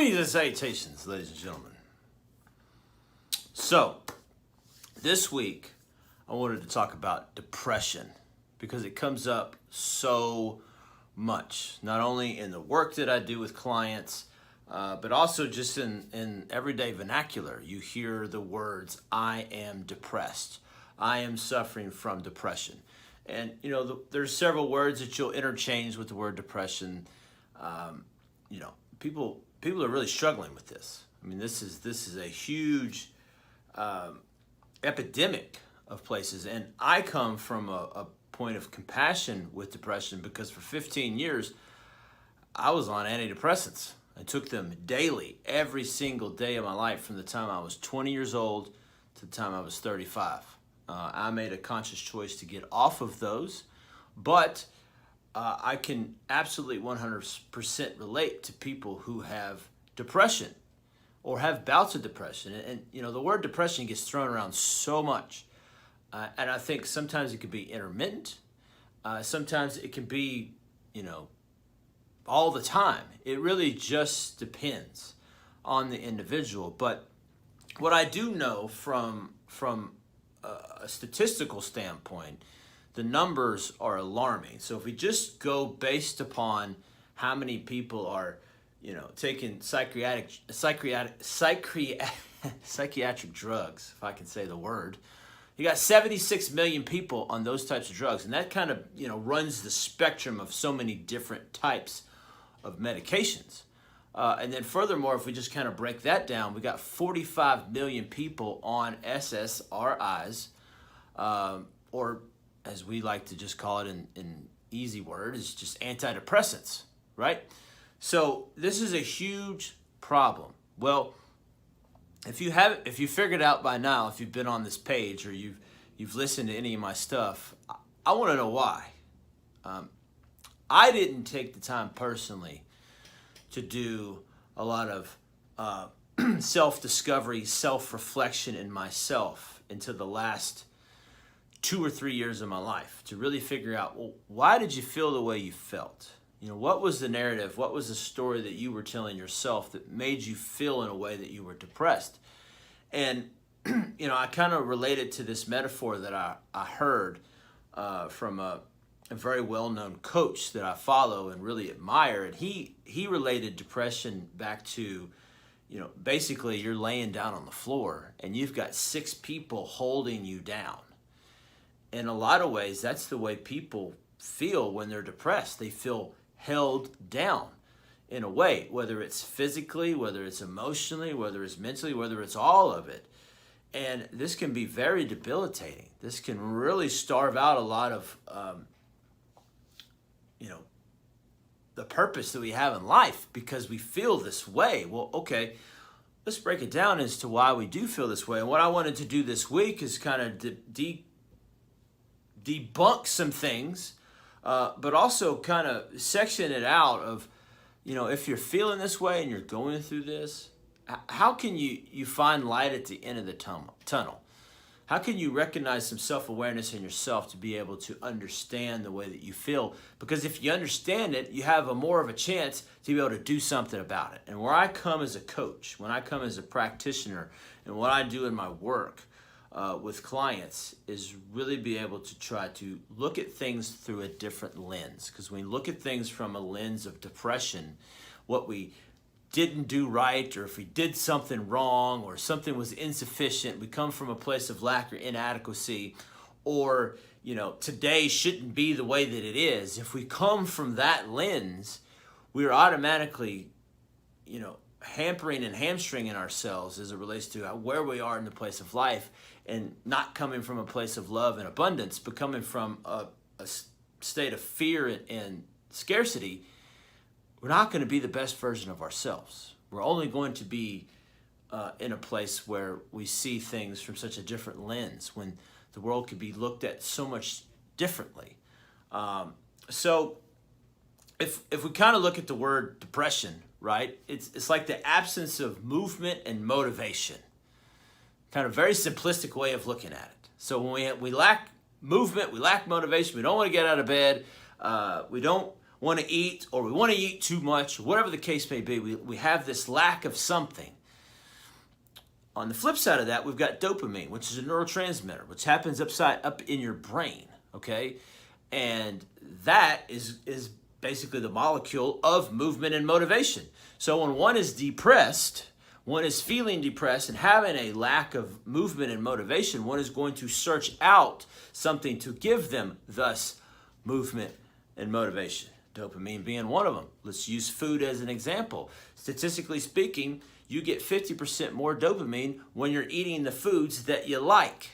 Greetings and salutations, ladies and gentlemen. So, this week, I wanted to talk about depression because it comes up so much, not only in the work that I do with clients, but also just in everyday vernacular. You hear the words, I am depressed. I am suffering from depression. And, there's several words that you'll interchange with the word depression. People are really struggling with this. I mean, this is a huge epidemic of places. And I come from a point of compassion with depression because for 15 years, I was on antidepressants. I took them daily, every single day of my life from the time I was 20 years old to the time I was 35. I made a conscious choice to get off of those, but I can absolutely 100% relate to people who have depression or have bouts of depression. And the word depression gets thrown around so much. And I think sometimes it can be intermittent. Sometimes it can be, all the time. It really just depends on the individual. But what I do know from a statistical standpoint, the numbers are alarming. So if we just go based upon how many people are, taking psychiatric drugs, if I can say the word, you got 76 million people on those types of drugs. And that kind of, runs the spectrum of so many different types of medications. And then furthermore, if we just kind of break that down, we got 45 million people on SSRIs, or as we like to just call it in easy words, it's just antidepressants, right? So this is a huge problem. Well, if you figured out by now, if you've been on this page or you've listened to any of my stuff, I want to know why. I didn't take the time personally to do a lot of self-discovery, self-reflection in myself until the last 2 or 3 years of my life to really figure out, well, why did you feel the way you felt? What was the narrative? What was the story that you were telling yourself that made you feel in a way that you were depressed? And, I kind of related to this metaphor that I heard from a very well-known coach that I follow and really admire. And he related depression back to, basically you're laying down on the floor and you've got 6 people holding you down. In a lot of ways, that's the way people feel when they're depressed. They feel held down in a way, whether it's physically, whether it's emotionally, whether it's mentally, whether it's all of it. And this can be very debilitating. This can really starve out a lot of, the purpose that we have in life because we feel this way. Well, okay, let's break it down as to why we do feel this way. And what I wanted to do this week is kind of debunk some things, but also kind of section it out of, if you're feeling this way and you're going through this, how can you find light at the end of the tunnel? How can you recognize some self-awareness in yourself to be able to understand the way that you feel? Because if you understand it, you have more of a chance to be able to do something about it. And where I come as a coach, when I come as a practitioner, and what I do in my work with clients is really be able to try to look at things through a different lens. Because when we look at things from a lens of depression, what we didn't do right, or if we did something wrong, or something was insufficient, we come from a place of lack or inadequacy, or today shouldn't be the way that it is. If we come from that lens, we're automatically hampering and hamstringing ourselves as it relates to where we are in the place of life, and not coming from a place of love and abundance, but coming from a state of fear and scarcity. We're not going to be the best version of ourselves. We're only going to be in a place where we see things from such a different lens, when the world could be looked at so much differently. So if we kind of look at the word depression, right, it's like the absence of movement and motivation. Kind of very simplistic way of looking at it. So when we lack movement, we lack motivation, we don't want to get out of bed, we don't want to eat, or we want to eat too much, whatever the case may be. We have this lack of something. On the flip side of that, we've got dopamine, which is a neurotransmitter, which happens up in your brain, okay? And that is basically the molecule of movement and motivation. So when one is depressed, one is feeling depressed and having a lack of movement and motivation, one is going to search out something to give them thus movement and motivation. Dopamine being one of them. Let's use food as an example. Statistically speaking, you get 50% more dopamine when you're eating the foods that you like.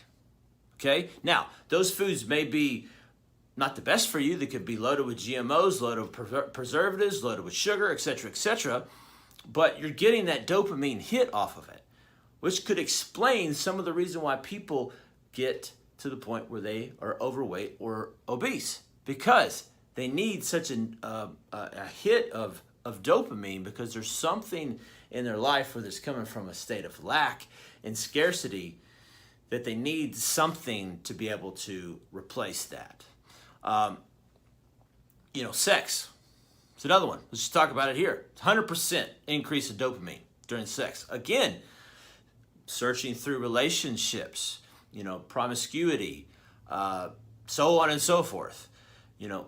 Okay? Now, those foods may be not the best for you. They could be loaded with GMOs, loaded with preservatives, loaded with sugar, etc., etc. But you're getting that dopamine hit off of it, which could explain some of the reason why people get to the point where they are overweight or obese, because they need such a hit of dopamine, because there's something in their life where it's coming from a state of lack and scarcity that they need something to be able to replace that. Sex. It's another one. Let's just talk about it here. 100% increase in dopamine during sex. Again, searching through relationships, promiscuity, so on and so forth.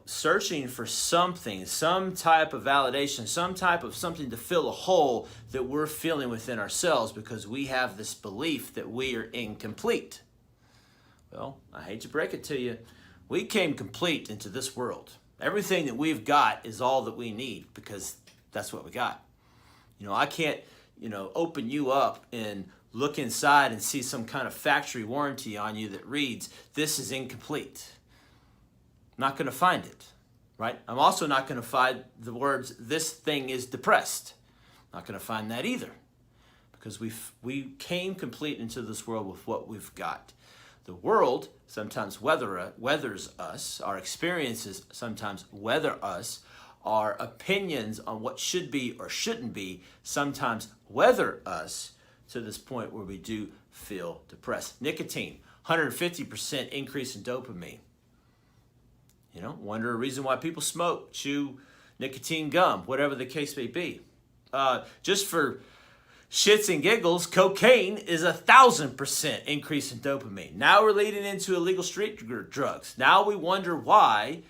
Searching for something, some type of validation, some type of something to fill a hole that we're feeling within ourselves, because we have this belief that we are incomplete. Well, I hate to break it to you. We came complete into this world. Everything that we've got is all that we need, because that's what we got. I can't, open you up and look inside and see some kind of factory warranty on you that reads, "This is incomplete." Not going to find it, right? I'm also not going to find the words, "This thing is depressed." Not going to find that either, because we came complete into this world with what we've got. The world sometimes weathers us. Our experiences sometimes weather us. Our opinions on what should be or shouldn't be sometimes weather us to this point where we do feel depressed. Nicotine, 150% increase in dopamine. Wonder a reason why people smoke, chew nicotine gum, whatever the case may be. Just for shits and giggles, cocaine is 1,000% increase in dopamine. Now we're leading into illegal street drugs. Now we wonder why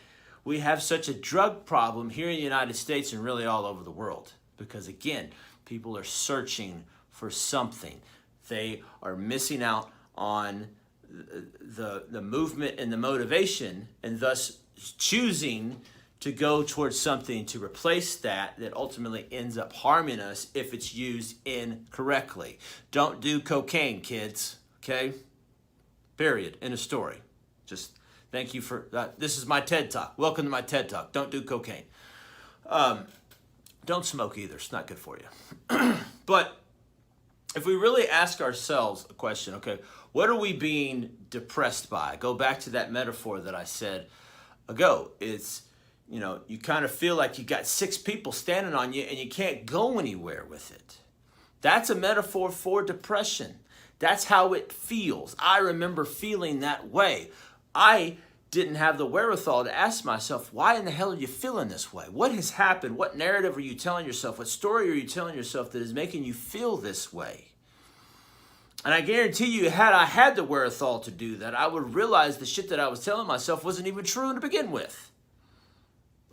we have such a drug problem here in the United States and really all over the world. Because again, people are searching for something. They are missing out on the movement and the motivation, and thus choosing to go towards something to replace that ultimately ends up harming us if it's used incorrectly. Don't do cocaine, kids, okay? Period. End of story. Just thank you for that. This is my TED Talk. Welcome to my TED Talk. Don't do cocaine. Don't smoke either. It's not good for you. But if we really ask ourselves a question, okay, what are we being depressed by? Go back to that metaphor that I said ago. It's, you kind of feel like you got 6 people standing on you and you can't go anywhere with it. That's a metaphor for depression. That's how it feels. I remember feeling that way. I didn't have the wherewithal to ask myself, why in the hell are you feeling this way? What has happened? What narrative are you telling yourself? What story are you telling yourself that is making you feel this way? And I guarantee you, had I had the wherewithal to do that, I would realize the shit that I was telling myself wasn't even true to begin with.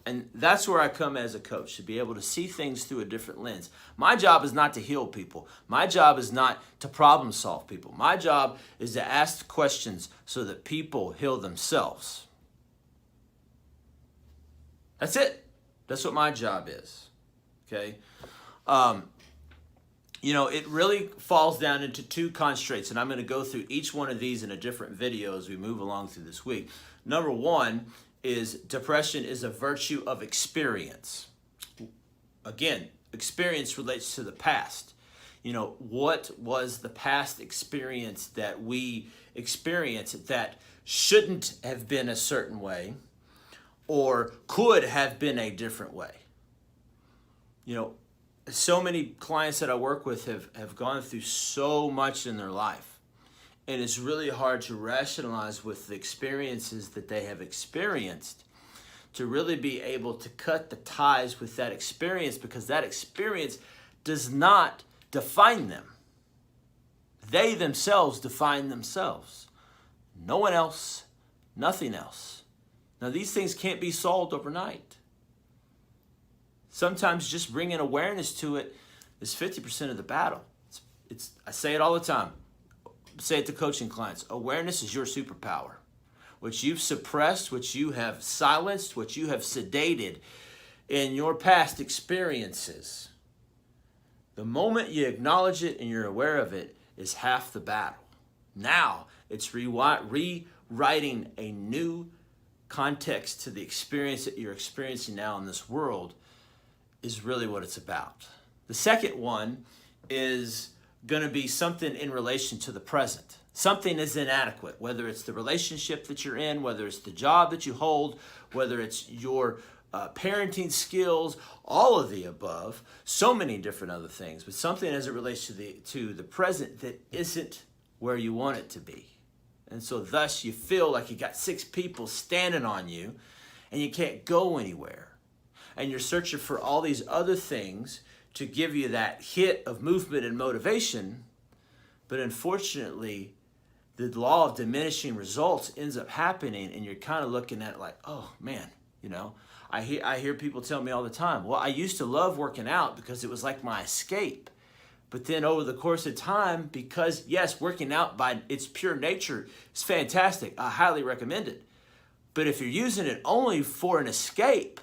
And that's where I come as a coach, to be able to see things through a different lens. My job is not to heal people. My job is not to problem solve people. My job is to ask questions so that people heal themselves. That's it. That's what my job is. Okay? It really falls down into 2 constraints, and I'm going to go through each one of these in a different video as we move along through this week. Number 1 is depression is a virtue of experience. Again, experience relates to the past. What was the past experience that we experienced that shouldn't have been a certain way or could have been a different way? So many clients that I work with have gone through so much in their life. And it's really hard to rationalize with the experiences that they have experienced to really be able to cut the ties with that experience, because that experience does not define them. They themselves define themselves. No one else, nothing else. Now, these things can't be solved overnight. Sometimes just bringing awareness to it is 50% of the battle. I say it all the time. I say it to coaching clients. Awareness is your superpower. What you've suppressed, what you have silenced, what you have sedated in your past experiences. The moment you acknowledge it and you're aware of it is half the battle. Now it's rewriting a new context to the experience that you're experiencing now in this world is really what it's about. The second one is going to be something in relation to the present. Something is inadequate, whether it's the relationship that you're in, whether it's the job that you hold, whether it's your parenting skills, all of the above, so many different other things, but something as it relates to the present that isn't where you want it to be. And so thus you feel like you got 6 people standing on you and you can't go anywhere. And you're searching for all these other things to give you that hit of movement and motivation, but unfortunately, the law of diminishing results ends up happening, and you're kind of looking at it like, oh man, I hear people tell me all the time, well, I used to love working out because it was like my escape. But then over the course of time, because yes, working out by its pure nature is fantastic, I highly recommend it. But if you're using it only for an escape,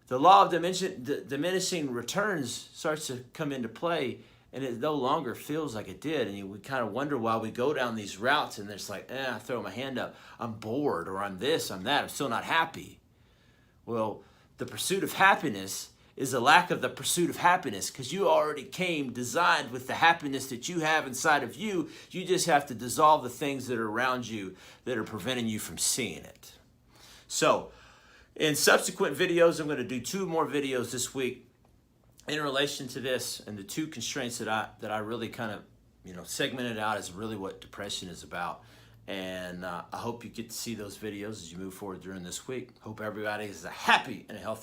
the law of diminishing returns starts to come into play, and it no longer feels like it did. And we kind of wonder why we go down these routes, and it's like, I throw my hand up, I'm bored, or I'm this, I'm that, I'm still not happy. Well, the pursuit of happiness is a lack of the pursuit of happiness, because you already came designed with the happiness that you have inside of you. You just have to dissolve the things that are around you that are preventing you from seeing it. So, in subsequent videos, I'm going to do 2 more videos this week in relation to this, and the 2 constraints that I really kind of segmented out as really what depression is about. And I hope you get to see those videos as you move forward during this week. Hope everybody is a happy and a healthy